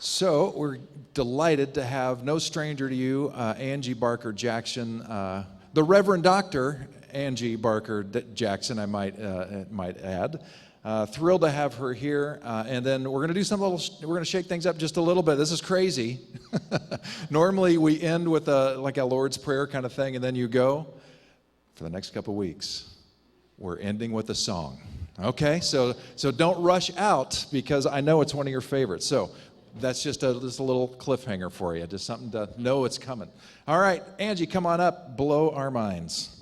So we're delighted to have no stranger to you, Angie Barker Jackson, the Reverend Dr. Angie Barker Jackson, I might add. Thrilled to have her here, and then we're going to do something we're going to shake things up just a little bit. This is crazy. Normally we end with like a Lord's Prayer kind of thing, and then you go. For the next couple weeks, we're ending with a song. Okay, so don't rush out because I know it's one of your favorites. So that's just a little cliffhanger for you, just something to know it's coming. All right, Angie, come on up, blow our minds.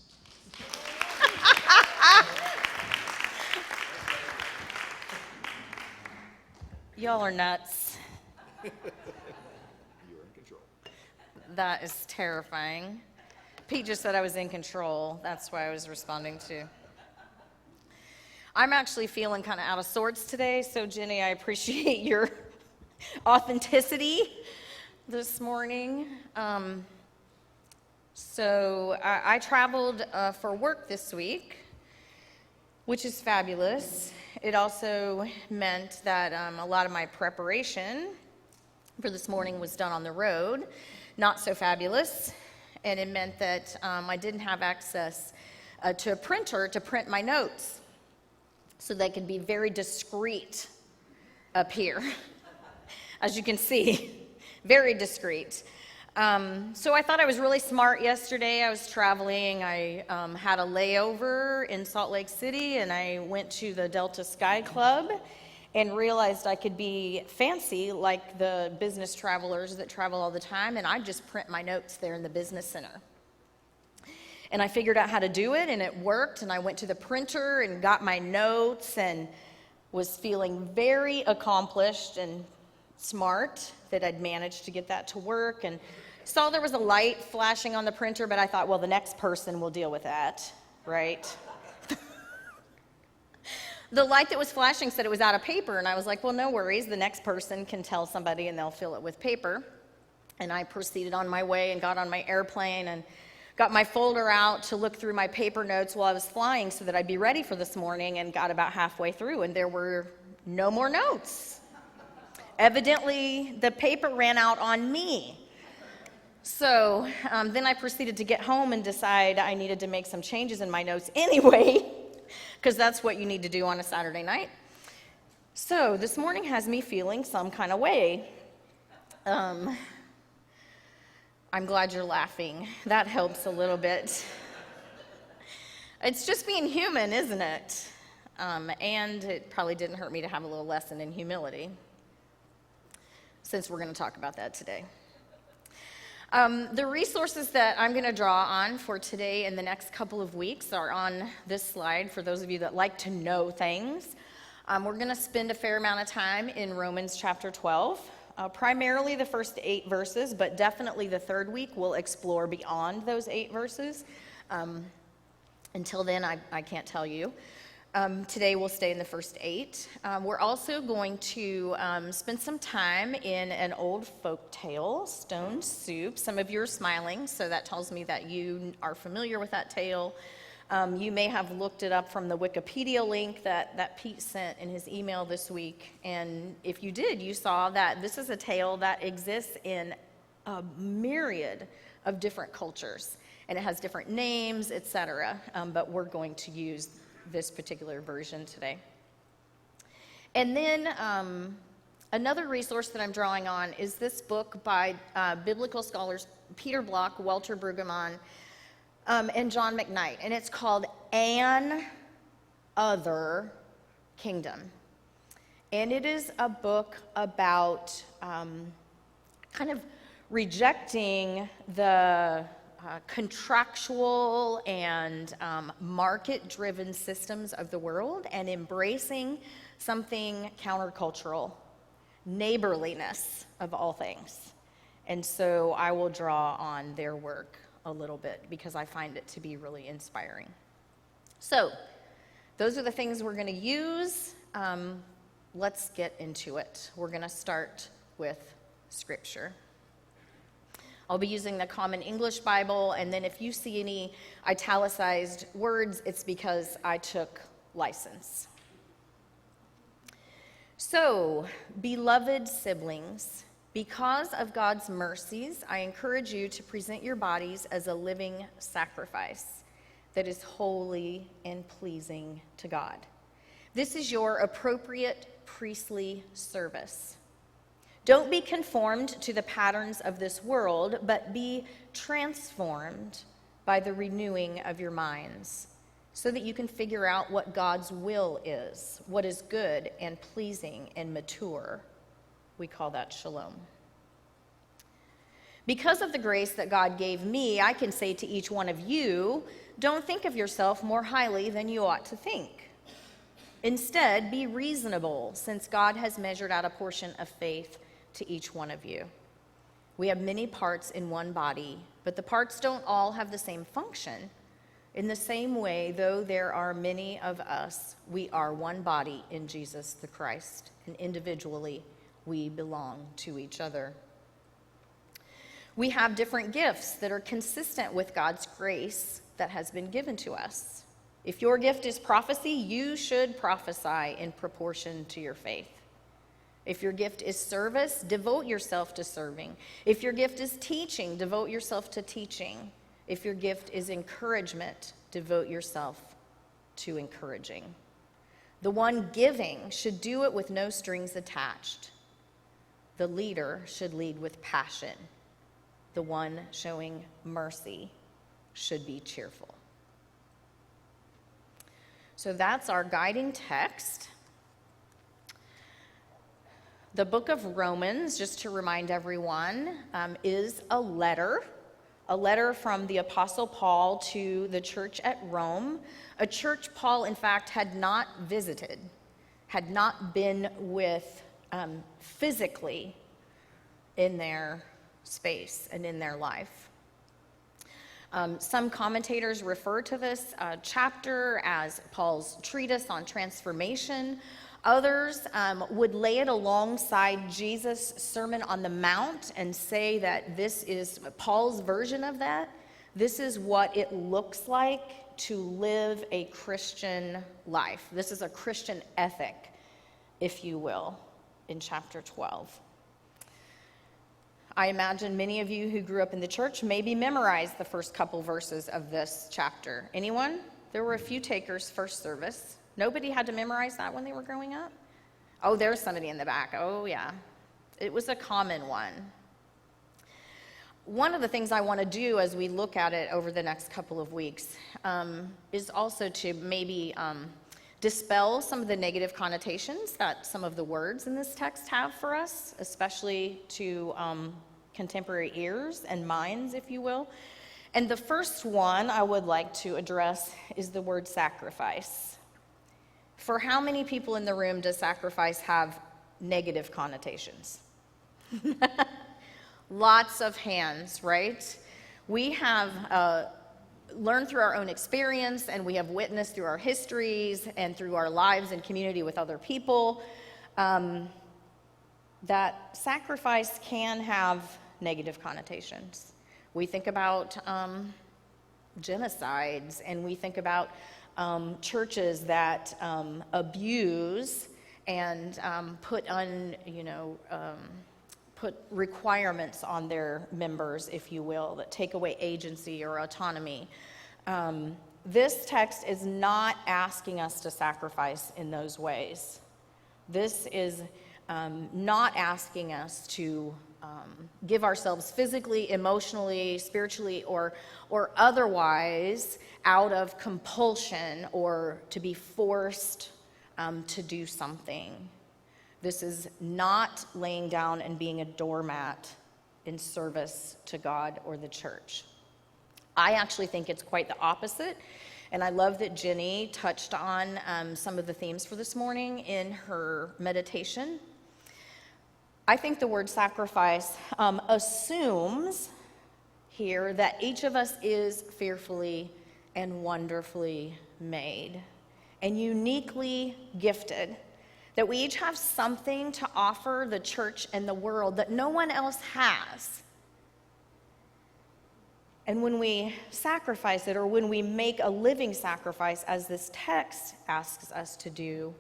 Y'all are nuts. You are in control. That is terrifying. Pete just said I was in control. That's why I was responding to. I'm actually feeling kind of out of sorts today, so Jenny, I appreciate your authenticity this morning. So I traveled for work this week, which is fabulous. It also meant that a lot of my preparation for this morning was done on the road, not so fabulous, and it meant that I didn't have access to a printer to print my notes, so they could be very discreet up here. As you can see, very discreet. So I thought I was really smart yesterday. I was traveling. I had a layover in Salt Lake City, and I went to the Delta Sky Club and realized I could be fancy like the business travelers that travel all the time, and I'd just print my notes there in the business center. And I figured out how to do it, and it worked, and I went to the printer and got my notes and was feeling very accomplished and smart that I'd managed to get that to work, and saw there was a light flashing on the printer, but I thought, well, the next person will deal with that, right? The light that was flashing said it was out of paper, and I was like, well, no worries, the next person can tell somebody and they'll fill it with paper. And I proceeded on my way and got on my airplane and got my folder out to look through my paper notes while I was flying so that I'd be ready for this morning, and got about halfway through and there were no more notes. Evidently, the paper ran out on me. So then I proceeded to get home and decide I needed to make some changes in my notes anyway, because that's what you need to do on a Saturday night. So this morning has me feeling some kind of way. I'm glad you're laughing. That helps a little bit. It's just being human, isn't it? And it probably didn't hurt me to have a little lesson in humility, since we're going to talk about that today. The resources that I'm going to draw on for today and the next couple of weeks are on this slide for those of you that like to know things. We're going to spend a fair amount of time in Romans chapter 12, primarily the first 8 verses, but definitely the third week we'll explore beyond those 8 verses. Until then, I can't tell you. Today we'll stay in the first 8. We're also going to spend some time in an old folk tale, Stone Soup. Some of you are smiling, so that tells me that you are familiar with that tale. You may have looked it up from the Wikipedia link that Pete sent in his email this week. And if you did, you saw that this is a tale that exists in a myriad of different cultures. And it has different names, etc. But we're going to use this particular version today. And then another resource that I'm drawing on is this book by biblical scholars Peter Block, Walter Brueggemann, and John McKnight, and it's called An Other Kingdom. And it is a book about kind of rejecting the contractual and market-driven systems of the world and embracing something countercultural, neighborliness of all things. And so I will draw on their work a little bit because I find it to be really inspiring. So those are the things we're going to use. Let's get into it. We're going to start with Scripture. I'll be using the Common English Bible, and then if you see any italicized words, it's because I took license. So, beloved siblings, Because of God's mercies, I encourage you to present your bodies as a living sacrifice that is holy and pleasing to God. This is your appropriate priestly service. Don't be conformed to the patterns of this world, but be transformed by the renewing of your minds, so that you can figure out what God's will is, what is good and pleasing and mature. We call that shalom. Because of the grace that God gave me, I can say to each one of you, don't think of yourself more highly than you ought to think. Instead, be reasonable, since God has measured out a portion of faith to each one of you. We have many parts in one body, but the parts don't all have the same function. In the same way, though there are many of us, we are one body in Jesus the Christ, and individually we belong to each other. We have different gifts that are consistent with God's grace that has been given to us. If your gift is prophecy, you should prophesy in proportion to your faith. If your gift is service, devote yourself to serving. If your gift is teaching, devote yourself to teaching. If your gift is encouragement, devote yourself to encouraging. The one giving should do it with no strings attached. The leader should lead with passion. The one showing mercy should be cheerful. So that's our guiding text. The book of Romans, just to remind everyone, is a letter from the Apostle Paul to the church at Rome, a church Paul, in fact, had not visited, had not been with physically in their space and in their life. Some commentators refer to this chapter as Paul's treatise on transformation. Others would lay it alongside Jesus' Sermon on the Mount and say that this is Paul's version of that. This is what it looks like to live a Christian life. This is a Christian ethic, if you will, in chapter 12. I imagine many of you who grew up in the church maybe memorized the first couple verses of this chapter. Anyone? There were a few takers first service. Nobody had to memorize that when they were growing up? Oh, there's somebody in the back. Oh, yeah. It was a common one. One of the things I want to do as we look at it over the next couple of weeks is also to maybe dispel some of the negative connotations that some of the words in this text have for us, especially to contemporary ears and minds, if you will. And the first one I would like to address is the word sacrifice. For how many people in the room does sacrifice have negative connotations? Lots of hands, right? We have learned through our own experience, and we have witnessed through our histories and through our lives and community with other people that sacrifice can have negative connotations. We think about genocides, and we think about churches that abuse and put requirements on their members, if you will, that take away agency or autonomy. This text is not asking us to sacrifice in those ways. This is not asking us to give ourselves physically, emotionally, spiritually, or otherwise out of compulsion or to be forced to do something. This is not laying down and being a doormat in service to God or the church. I actually think it's quite the opposite, and I love that Jenny touched on some of the themes for this morning in her meditation. I think the word sacrifice assumes here that each of us is fearfully and wonderfully made and uniquely gifted, that we each have something to offer the church and the world that no one else has. And when we sacrifice it, or when we make a living sacrifice, as this text asks us to do,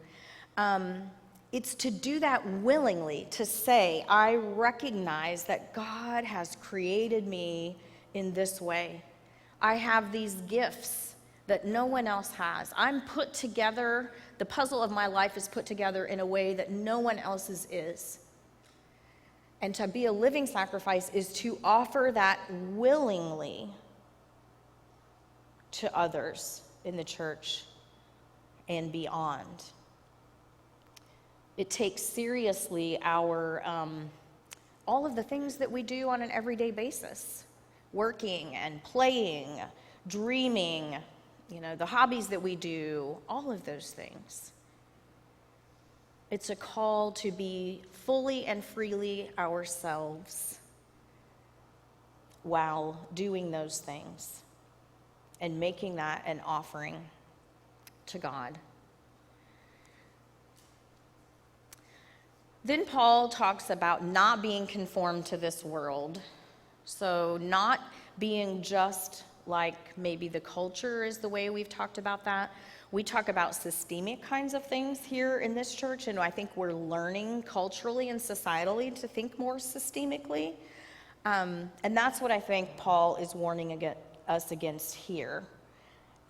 it's to do that willingly, to say, I recognize that God has created me in this way. I have these gifts that no one else has. I'm put together, the puzzle of my life is put together in a way that no one else's is. And to be a living sacrifice is to offer that willingly to others in the church and beyond. It takes seriously our all of the things that we do on an everyday basis. Working and playing, dreaming, the hobbies that we do, all of those things. It's a call to be fully and freely ourselves while doing those things and making that an offering to God. Then Paul talks about not being conformed to this world. So not being just like maybe the culture is the way we've talked about that. We talk about systemic kinds of things here in this church, and I think we're learning culturally and societally to think more systemically. And that's what I think Paul is warning us against here.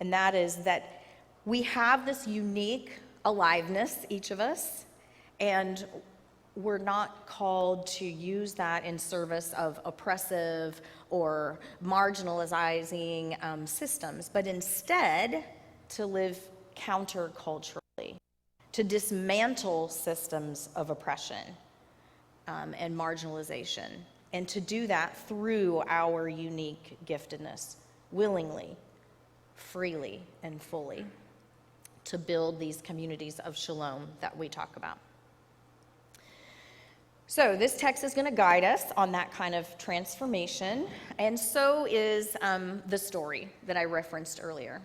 And that is that we have this unique aliveness, each of us, and we're not called to use that in service of oppressive or marginalizing systems, but instead to live counterculturally, to dismantle systems of oppression and marginalization, and to do that through our unique giftedness, willingly, freely, and fully, to build these communities of shalom that we talk about. So this text is going to guide us on that kind of transformation, and so is the story that I referenced earlier.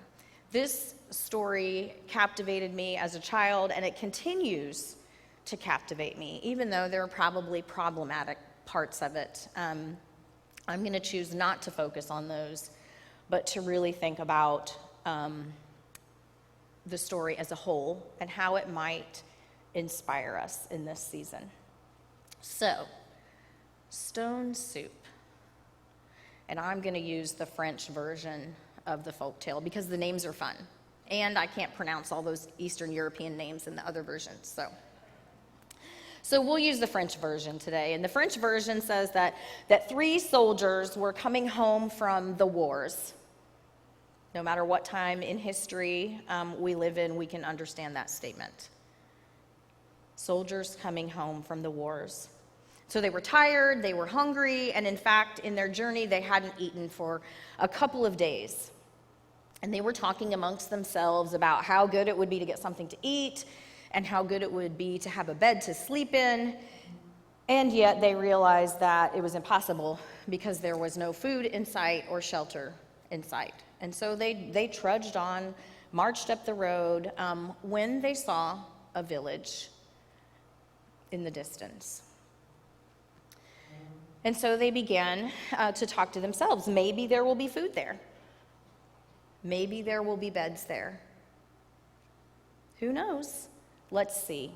This story captivated me as a child, and it continues to captivate me, even though there are probably problematic parts of it. I'm going to choose not to focus on those, but to really think about the story as a whole and how it might inspire us in this season. So, stone soup. And I'm going to use the French version of the folktale because the names are fun. And I can't pronounce all those Eastern European names in the other versions. So we'll use the French version today. And the French version says that 3 soldiers were coming home from the wars. No matter what time in history we live in, we can understand that statement. Soldiers coming home from the wars. So they were tired, they were hungry, and in fact, in their journey, they hadn't eaten for a couple of days. And they were talking amongst themselves about how good it would be to get something to eat and how good it would be to have a bed to sleep in. And yet they realized that it was impossible because there was no food in sight or shelter in sight. And so they trudged on, marched up the road, when they saw a village in the distance. And so they began to talk to themselves. Maybe there will be food there. Maybe there will be beds there. Who knows? Let's see.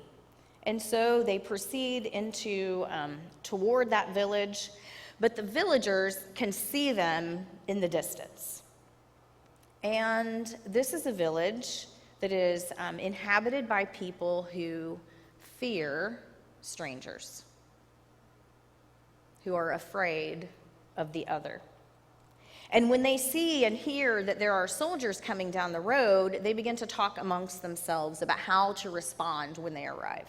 And so they proceed toward that village, but the villagers can see them in the distance. And this is a village that is inhabited by people who fear strangers, who are afraid of the other. And when they see and hear that there are soldiers coming down the road, they begin to talk amongst themselves about how to respond when they arrive.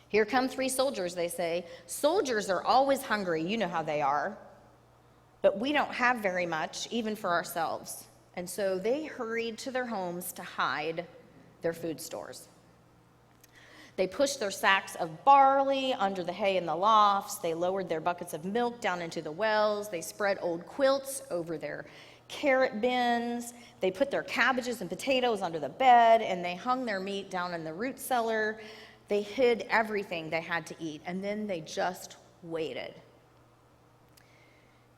Here come 3 soldiers, they say. Soldiers are always hungry, you know how they are. But we don't have very much, even for ourselves. And so they hurried to their homes to hide their food stores. They pushed their sacks of barley under the hay in the lofts. They lowered their buckets of milk down into the wells. They spread old quilts over their carrot bins. They put their cabbages and potatoes under the bed, and they hung their meat down in the root cellar. They hid everything they had to eat, and then they just waited.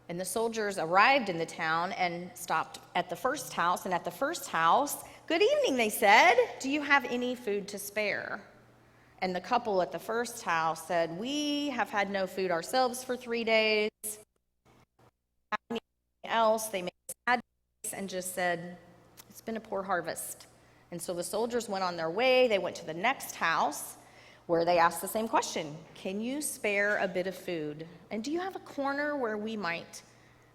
And the soldiers arrived in the town and stopped at the first house. And at the first house, "Good evening," they said. "Do you have any food to spare?" And the couple at the first house said, "We have had no food ourselves for 3 days. Anything else?" They made a sad face and just said, "It's been a poor harvest." And so the soldiers went on their way. They went to the next house where they asked the same question. "Can you spare a bit of food? And do you have a corner where we might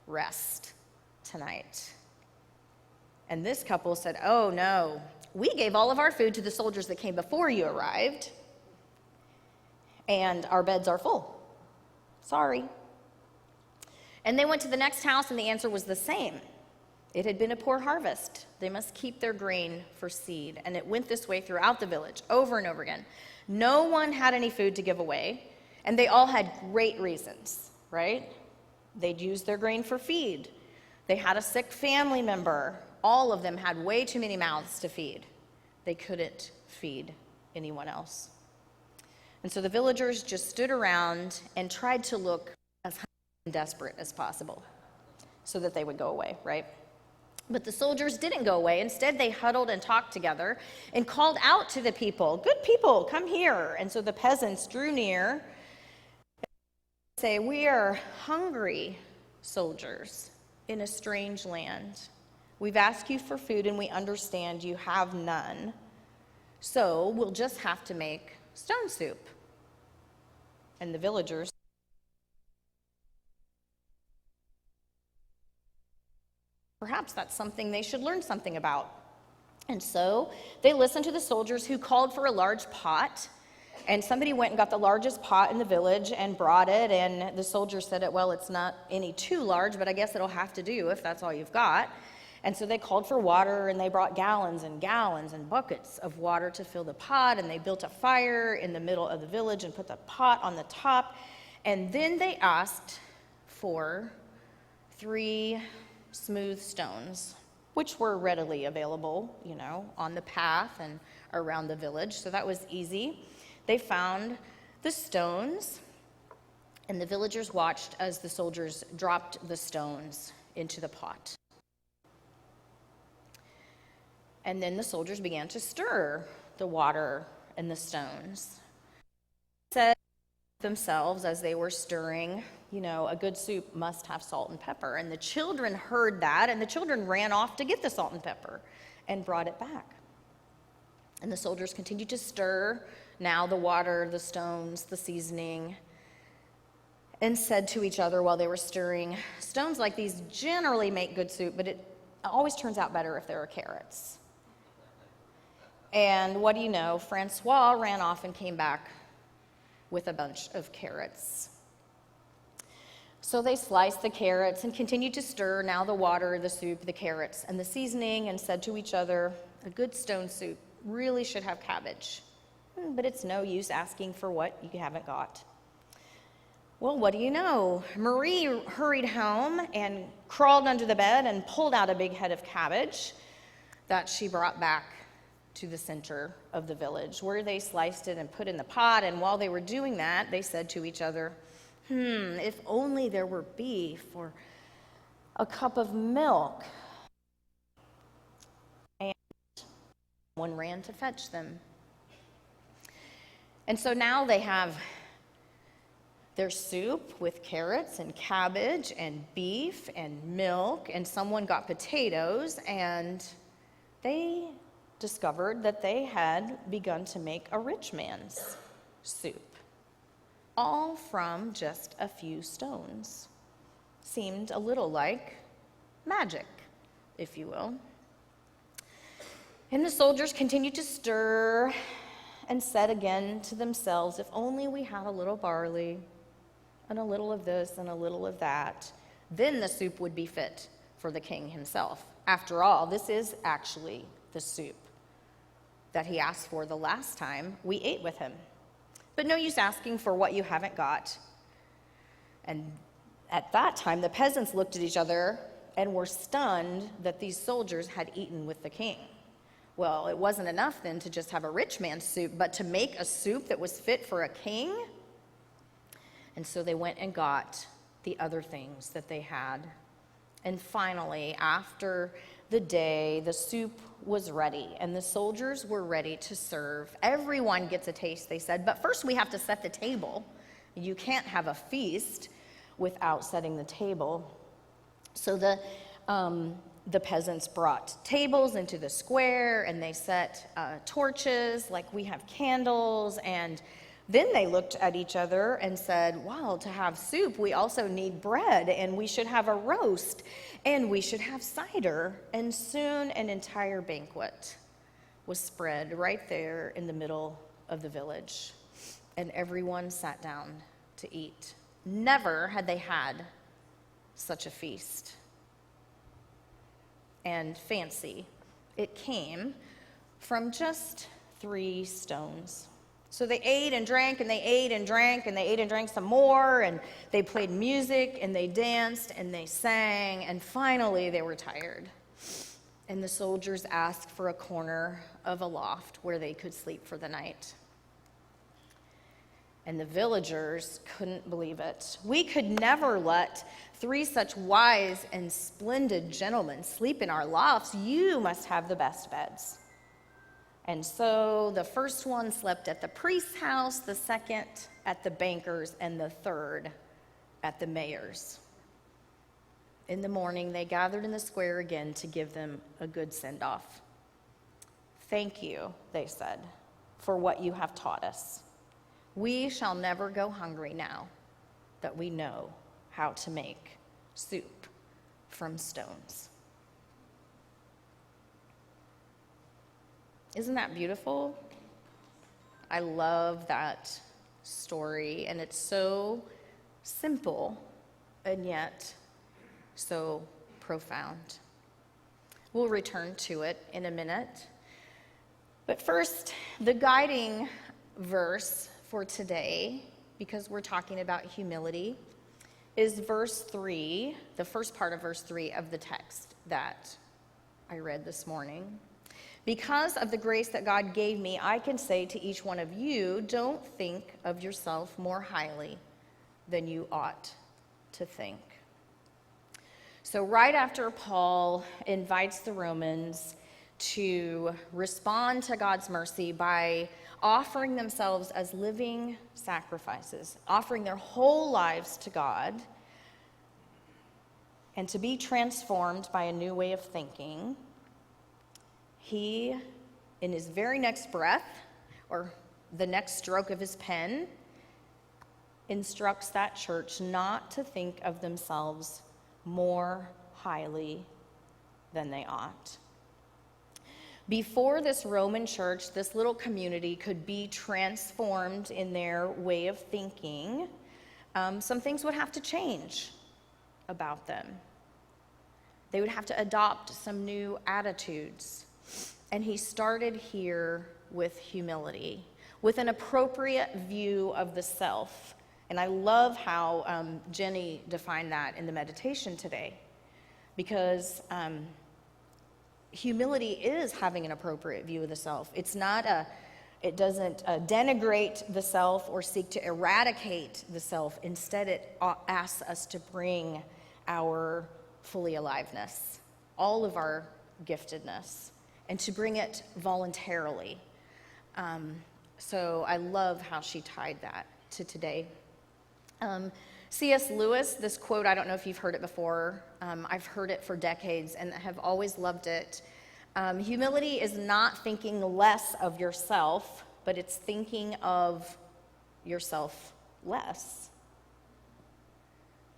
rest tonight?" And this couple said, "Oh no, we gave all of our food to the soldiers that came before you arrived, and our beds are full. Sorry." And they went to the next house, and the answer was the same. It had been a poor harvest. They must keep their grain for seed. And it went this way throughout the village, over and over again. No one had any food to give away, and they all had great reasons, right? They'd used their grain for feed. They had a sick family member. All of them had way too many mouths to feed. They couldn't feed anyone else. And so the villagers just stood around and tried to look as hungry and desperate as possible so that they would go away, right? But the soldiers didn't go away. Instead, they huddled and talked together and called out to the people, "Good people, come here." And so the peasants drew near and say, "We are hungry soldiers in a strange land. We've asked you for food, and we understand you have none. So we'll just have to make stone soup." And the villagers, perhaps that's something they should learn something about. And so they listened to the soldiers, who called for a large pot. And somebody went and got the largest pot in the village and brought it. And the soldiers said, "Well, it's not any too large, but I guess it'll have to do if that's all you've got." And so they called for water, and they brought gallons and gallons and buckets of water to fill the pot. And they built a fire in the middle of the village and put the pot on the top. And then they asked for 3 smooth stones, which were readily available, on the path and around the village. So that was easy. They found the stones, and the villagers watched as the soldiers dropped the stones into the pot. And then the soldiers began to stir the water and the stones. They said to themselves as they were stirring, a good soup must have salt and pepper. And the children heard that, and the children ran off to get the salt and pepper and brought it back. And the soldiers continued to stir now the water, the stones, the seasoning, and said to each other while they were stirring, "Stones like these generally make good soup, but it always turns out better if there are carrots." And what do you know? Francois ran off and came back with a bunch of carrots. So they sliced the carrots and continued to stir now the water, the soup, the carrots, and the seasoning, and said to each other, "A good stone soup really should have cabbage, but it's no use asking for what you haven't got." Well, what do you know? Marie hurried home and crawled under the bed and pulled out a big head of cabbage that she brought back to the center of the village, where they sliced it and put in the pot. And while they were doing that, they said to each other, "If only there were beef or a cup of milk." And one ran to fetch them. And so now they have their soup with carrots and cabbage and beef and milk, and someone got potatoes, and they discovered that they had begun to make a rich man's soup, all from just a few stones. Seemed a little like magic, if you will. And the soldiers continued to stir and said again to themselves, "If only we had a little barley and a little of this and a little of that, then the soup would be fit for the king himself. After all, this is actually the soup that he asked for the last time we ate with him. But no use asking for what you haven't got." And at that time, the peasants looked at each other and were stunned that these soldiers had eaten with the king. Well, it wasn't enough then to just have a rich man's soup, but to make a soup that was fit for a king. And so they went and got the other things that they had. And finally, after the day, the soup was ready, and the soldiers were ready to serve. Everyone gets a taste, they said, but first we have to set the table. You can't have a feast without setting the table. So the peasants brought tables into the square, and they set torches like we have candles, and then they looked at each other and said, wow, to have soup, we also need bread, and we should have a roast, and we should have cider. And soon an entire banquet was spread right there in the middle of the village, and everyone sat down to eat. Never had they had such a feast. And fancy, it came from just 3 stones. So they ate and drank, and they ate and drank, and they ate and drank some more, and they played music, and they danced, and they sang, and finally they were tired. And the soldiers asked for a corner of a loft where they could sleep for the night. And the villagers couldn't believe it. We could never let 3 such wise and splendid gentlemen sleep in our lofts. You must have the best beds. And so the first one slept at the priest's house, the second at the banker's, and the third at the mayor's. In the morning, they gathered in the square again to give them a good send-off. Thank you, they said, for what you have taught us. We shall never go hungry now that we know how to make soup from stones. Isn't that beautiful? I love that story, and it's so simple and yet so profound. We'll return to it in a minute. But first, the guiding verse for today, because we're talking about humility, is verse 3, the first part of verse 3 of the text that I read this morning. Because of the grace that God gave me, I can say to each one of you, don't think of yourself more highly than you ought to think. So right after Paul invites the Romans to respond to God's mercy by offering themselves as living sacrifices, offering their whole lives to God, and to be transformed by a new way of thinking, he, in his very next breath, or the next stroke of his pen, instructs that church not to think of themselves more highly than they ought. Before this Roman church, this little community could be transformed in their way of thinking, some things would have to change about them. They would have to adopt some new attitudes. And he started here with humility, with an appropriate view of the self. And I love how Jenny defined that in the meditation today, because humility is having an appropriate view of the self. It doesn't denigrate the self or seek to eradicate the self. Instead, it asks us to bring our fully aliveness, all of our giftedness, and to bring it voluntarily. So I love how she tied that to today. C.S. Lewis, this quote, I don't know if you've heard it before. I've heard it for decades and have always loved it. Humility is not thinking less of yourself, but it's thinking of yourself less.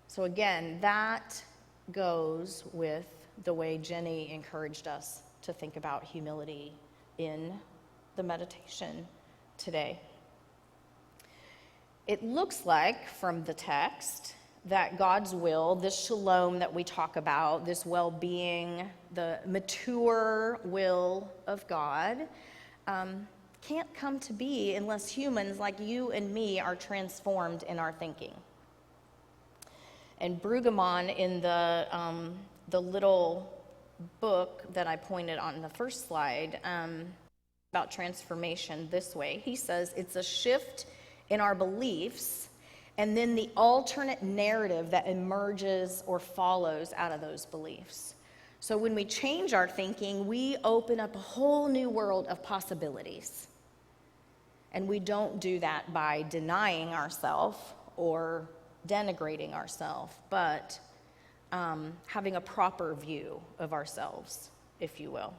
So again, that goes with the way Jenny encouraged us to think about humility in the meditation today. It looks like from the text that God's will, this shalom that we talk about, this well-being, the mature will of God, can't come to be unless humans like you and me are transformed in our thinking. And Brueggemann, in the little book that I pointed on the first slide about transformation this way, he says it's a shift in our beliefs and then the alternate narrative that emerges or follows out of those beliefs. So when we change our thinking, we open up a whole new world of possibilities. And we don't do that by denying ourselves or denigrating ourselves, but having a proper view of ourselves, if you will.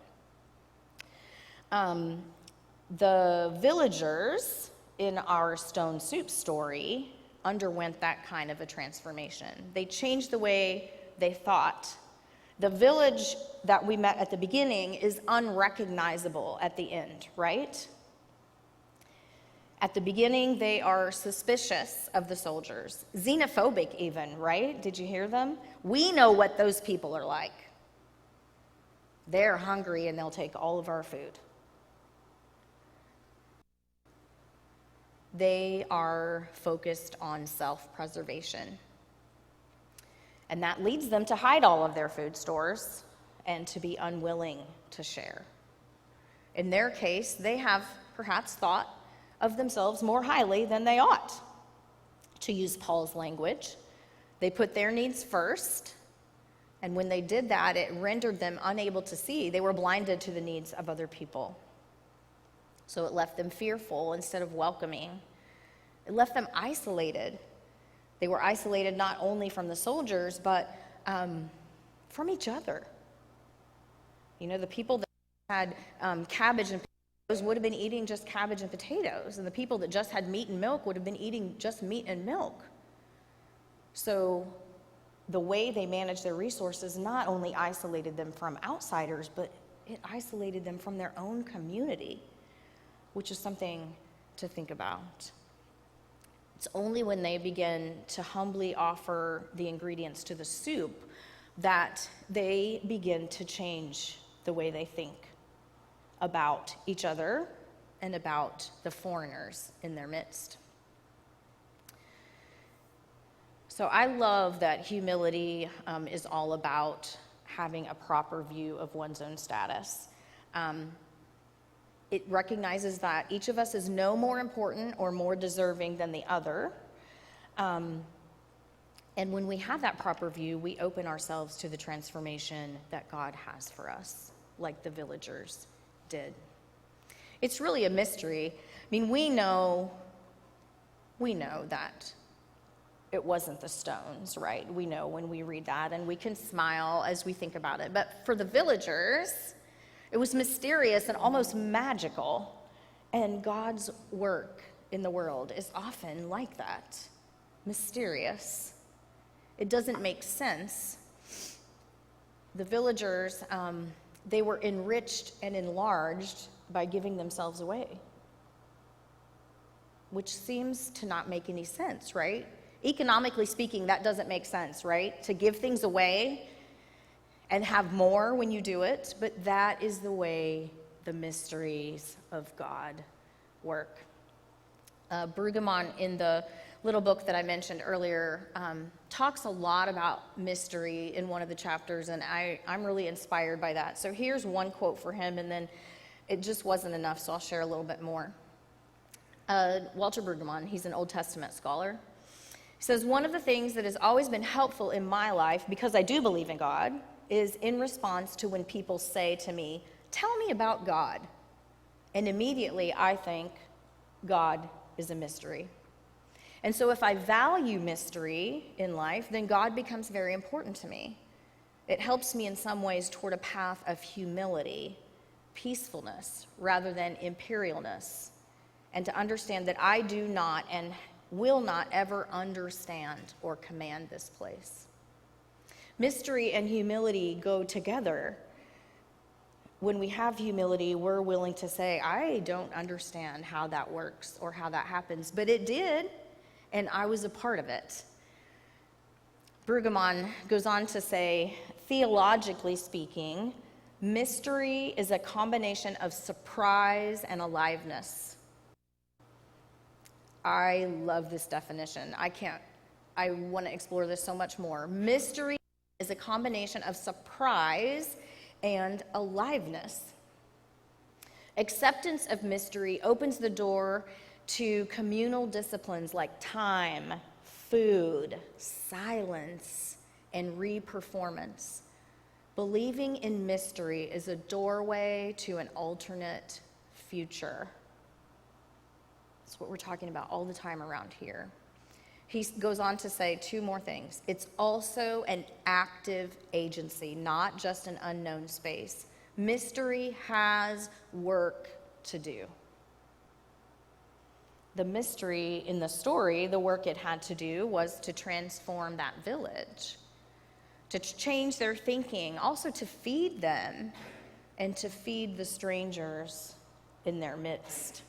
The villagers in our stone soup story underwent that kind of a transformation. They changed the way they thought. The village that we met at the beginning is unrecognizable at the end, right? At the beginning, they are suspicious of the soldiers, xenophobic even, right? Did you hear them? We know what those people are like. They're hungry and they'll take all of our food. They are focused on self-preservation. And that leads them to hide all of their food stores and to be unwilling to share. In their case, they have perhaps thought of themselves more highly than they ought. To use Paul's language, they put their needs first, and when they did that, it rendered them unable to see. They were blinded to the needs of other people. So it left them fearful instead of welcoming. It left them isolated. They were isolated not only from the soldiers, but from each other. You know, the people that had cabbage and potatoes would have been eating just cabbage and potatoes, and the people that just had meat and milk would have been eating just meat and milk. So the way they managed their resources not only isolated them from outsiders, but it isolated them from their own community, which is something to think about. It's only when they begin to humbly offer the ingredients to the soup that they begin to change the way they think about each other and about the foreigners in their midst. So I love that humility is all about having a proper view of one's own status. It recognizes that each of us is no more important or more deserving than the other. And when we have that proper view, we open ourselves to the transformation that God has for us, like the villagers did. It's really a mystery. I mean, we know that it wasn't the stones, right? We know when we read that, and we can smile as we think about it. But for the villagers, it was mysterious and almost magical. And God's work in the world is often like that, mysterious. It doesn't make sense. The villagers, they were enriched and enlarged by giving themselves away, which seems to not make any sense, right? Economically speaking, that doesn't make sense, right? To give things away and have more when you do it, but that is the way the mysteries of God work. Brueggemann, in the little book that I mentioned earlier, talks a lot about mystery in one of the chapters, and I'm really inspired by that. So here's one quote for him, and then it just wasn't enough, so I'll share a little bit more. Walter Brueggemann, he's an Old Testament scholar. He says, one of the things that has always been helpful in my life, because I do believe in God, is in response to when people say to me, tell me about God. And immediately I think God is a mystery. And so if I value mystery in life, then God becomes very important to me. It helps me in some ways toward a path of humility, peacefulness, rather than imperialness, and to understand that I do not and will not ever understand or command this place. Mystery and humility go together. When we have humility, we're willing to say, I don't understand how that works or how that happens, but it did, and I was a part of it. Brueggemann goes on to say, theologically speaking, mystery is a combination of surprise and aliveness. I love this definition. I want to explore this so much more. Mystery is a combination of surprise and aliveness. Acceptance of mystery opens the door to communal disciplines like time, food, silence, and re-performance. Believing in mystery is a doorway to an alternate future. That's what we're talking about all the time around here. He goes on to say two more things. It's also an active agency, not just an unknown space. Mystery has work to do. The mystery in the story, the work it had to do was to transform that village, to change their thinking, also to feed them and to feed the strangers in their midst.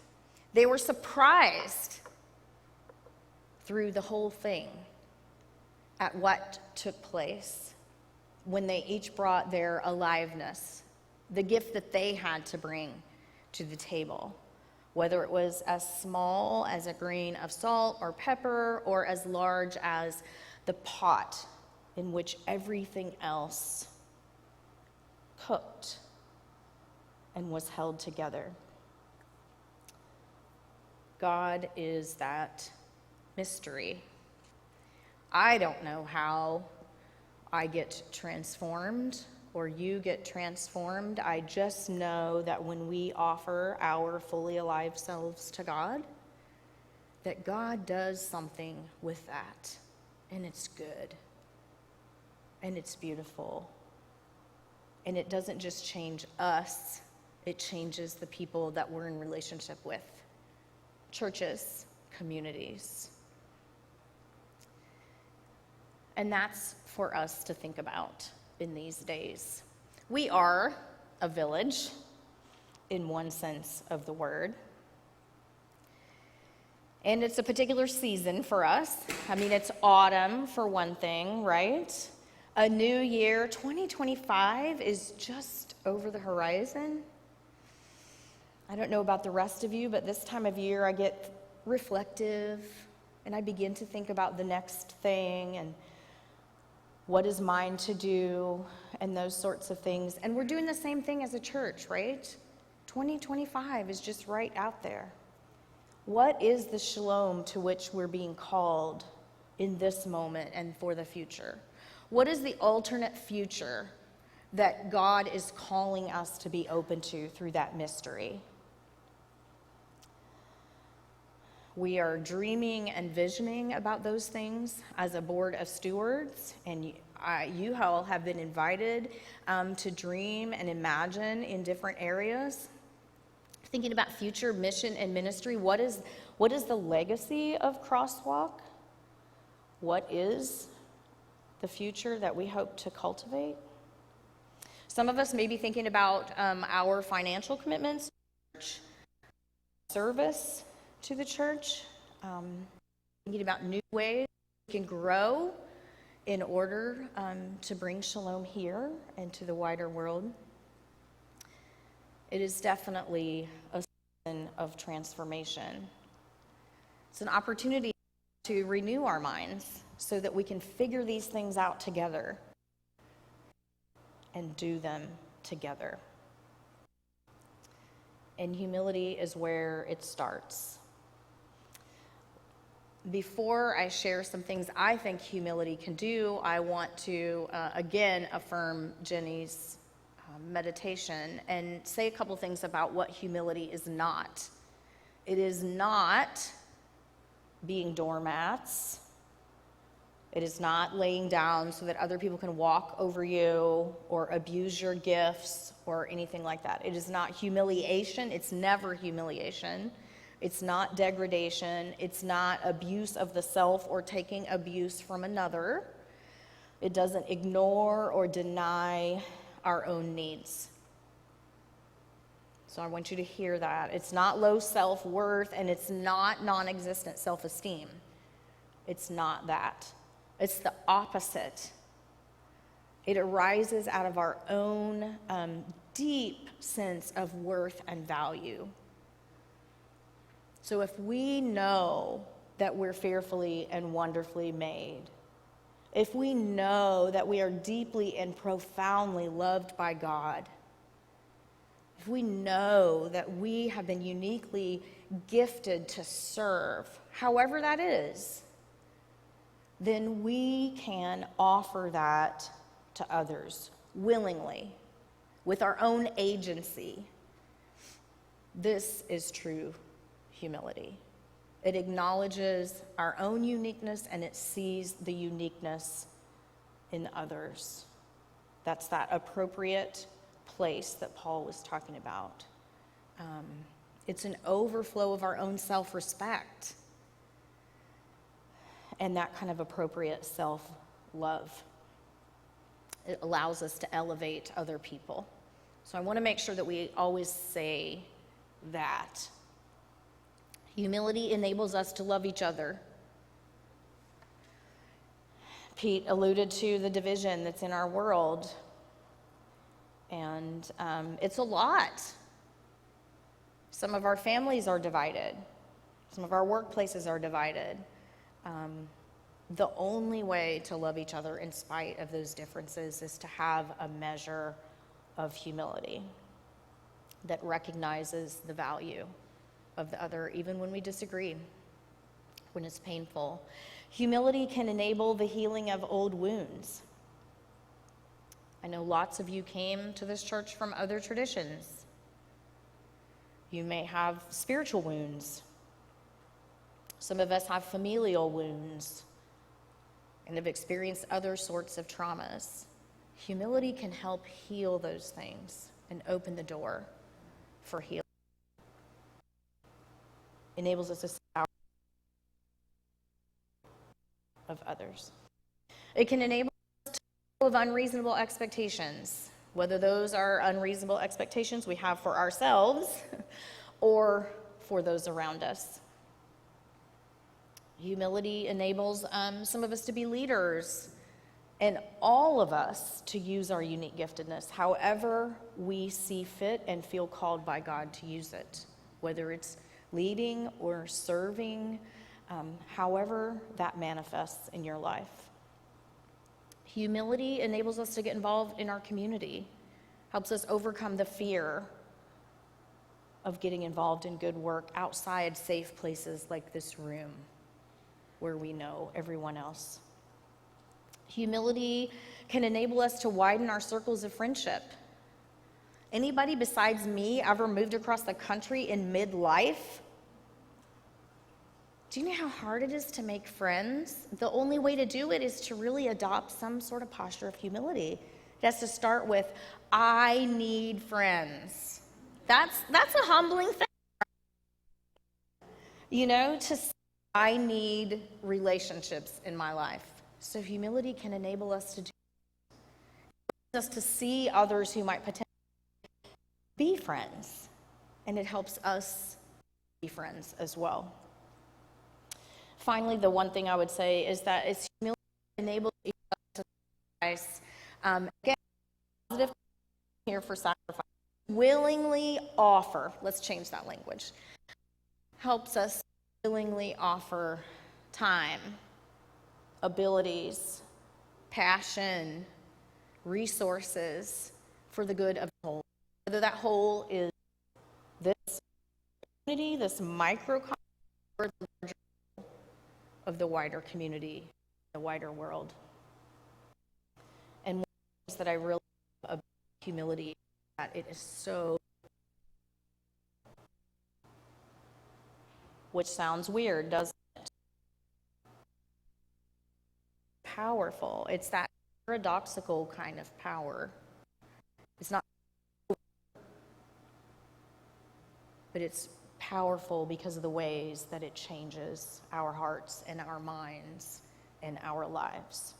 They were surprised through the whole thing at what took place when they each brought their aliveness, the gift that they had to bring to the table, whether it was as small as a grain of salt or pepper or as large as the pot in which everything else cooked and was held together. God is that mystery. I don't know how I get transformed or you get transformed. I just know that when we offer our fully alive selves to God, that God does something with that, and it's good, and it's beautiful, and it doesn't just change us, it changes the people that we're in relationship with, churches, communities. And that's for us to think about in these days. We are a village in one sense of the word. And it's a particular season for us. I mean, it's autumn for one thing, right? A new year, 2025 is just over the horizon. I don't know about the rest of you, but this time of year I get reflective and I begin to think about the next thing and what is mine to do and those sorts of things. And we're doing the same thing as a church, right? 2025 is just right out there. What is the shalom to which we're being called in this moment and for the future? What is the alternate future that God is calling us to be open to through that mystery? We are dreaming and visioning about those things as a board of stewards, and you all have been invited to dream and imagine in different areas. Thinking about future mission and ministry, what is the legacy of Crosswalk? What is the future that we hope to cultivate? Some of us may be thinking about our financial commitments, service to the church, thinking about new ways we can grow in order to bring shalom here and to the wider world. It is definitely a season of transformation. It's an opportunity to renew our minds so that we can figure these things out together and do them together. And humility is where it starts. Before I share some things I think humility can do, I want to again affirm Jenny's meditation and say a couple things about what humility is not. It is not being doormats. It is not laying down so that other people can walk over you or abuse your gifts or anything like that. It is not humiliation. It's never humiliation. It's not degradation. It's not abuse of the self or taking abuse from another. It doesn't ignore or deny our own needs. So I want you to hear that. It's not low self-worth, and it's not non-existent self-esteem. It's not that. It's the opposite. It arises out of our own deep sense of worth and value. So if we know that we're fearfully and wonderfully made, if we know that we are deeply and profoundly loved by God, if we know that we have been uniquely gifted to serve, however that is, then we can offer that to others willingly, with our own agency. This is true humility. It acknowledges our own uniqueness and it sees the uniqueness in others. That's that appropriate place that Paul was talking about. It's an overflow of our own self-respect and that kind of appropriate self-love. It allows us to elevate other people. So I want to make sure that we always say that. Humility enables us to love each other. Pete alluded to the division that's in our world, and it's a lot. Some of our families are divided. Some of our workplaces are divided. The only way to love each other in spite of those differences is to have a measure of humility that recognizes the value of the other, even when we disagree, when it's painful. Humility can enable the healing of old wounds. I know lots of you came to this church from other traditions. You may have spiritual wounds. Some of us have familial wounds and have experienced other sorts of traumas. Humility can help heal those things and open the door for healing. Enables us to see our of others. It can enable us to let go of unreasonable expectations, whether those are unreasonable expectations we have for ourselves or for those around us. Humility enables some of us to be leaders and all of us to use our unique giftedness however we see fit and feel called by God to use it, whether it's leading or serving, however that manifests in your life. Humility enables us to get involved in our community, helps us overcome the fear of getting involved in good work outside safe places like this room where we know everyone else. Humility can enable us to widen our circles of friendship. Anybody besides me ever moved across the country in midlife? Do you know how hard it is to make friends? The only way to do it is to really adopt some sort of posture of humility. It has to start with, I need friends. That's a humbling thing. You know, to say, I need relationships in my life. So humility can enable us to do us to see others who might potentially be friends, and it helps us be friends as well. Finally, the one thing I would say is that it's humility that enables us to sacrifice. Again, positive here for sacrifice. Willingly offer. Let's change that language. Helps us willingly offer time, abilities, passion, resources for the good of the whole. Whether that whole is this community, this microcosm, or the larger of the wider community, the wider world. And one of the things that I really love about humility is that it is so, which sounds weird, doesn't it? Powerful. It's that paradoxical kind of power. It's not, but it's powerful because of the ways that it changes our hearts and our minds and our lives.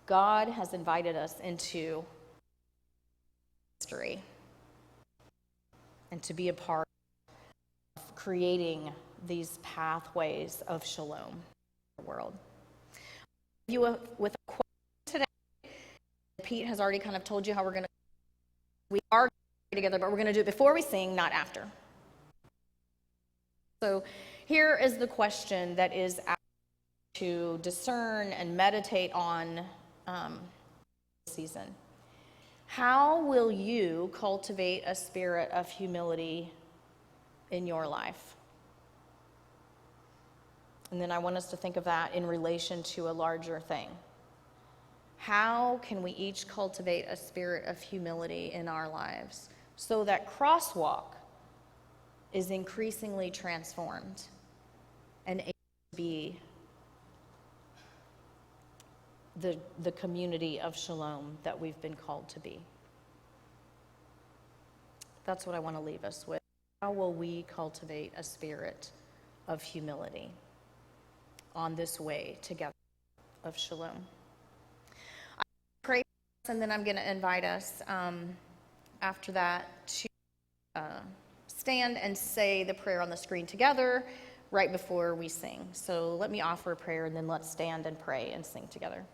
God has invited us into history and to be a part of creating these pathways of shalom in the world. You with a question today. Pete has already kind of told you how we are together, but we're going to do it before we sing, not after. So here is the question that is to discern and meditate on this season. How will you cultivate a spirit of humility in your life? And then I want us to think of that in relation to a larger thing. How can we each cultivate a spirit of humility in our lives so that Crosswalk is increasingly transformed and able to be the community of Shalom that we've been called to be? That's what I want to leave us with. How will we cultivate a spirit of humility on this way together of Shalom? I pray, and then I'm going to invite us after that to stand and say the prayer on the screen together right before we sing. So let me offer a prayer, and then let's stand and pray and sing together.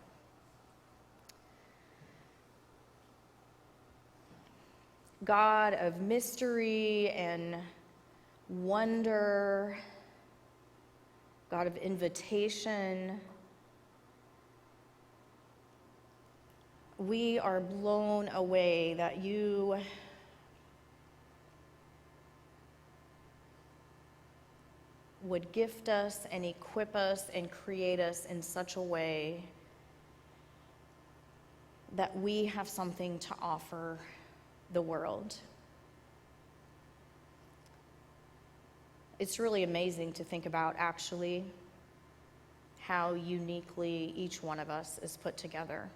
God of mystery and wonder, God of invitation, we are blown away that you would gift us and equip us and create us in such a way that we have something to offer the world. It's really amazing to think about actually how uniquely each one of us is put together.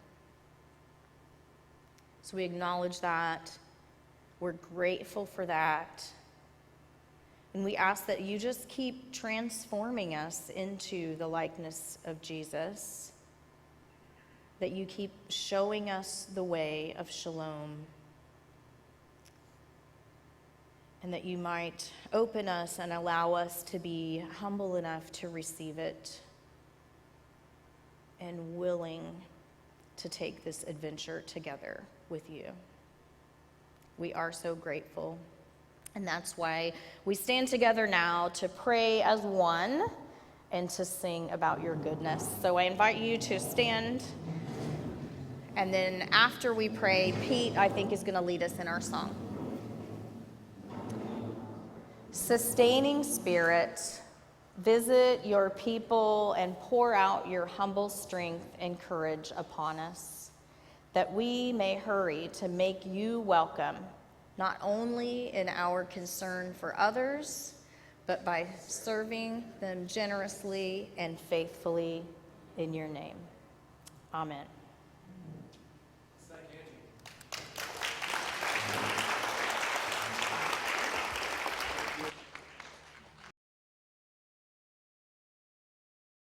So we acknowledge that. We're grateful for that. And we ask that you just keep transforming us into the likeness of Jesus, that you keep showing us the way of Shalom, and that you might open us and allow us to be humble enough to receive it and willing to take this adventure together with you. We are so grateful. And that's why we stand together now to pray as one and to sing about your goodness. So I invite you to stand. And then after we pray, Pete, I think, is going to lead us in our song. Sustaining Spirit, visit your people and pour out your humble strength and courage upon us, that we may hurry to make you welcome, not only in our concern for others, but by serving them generously and faithfully in your name. Amen.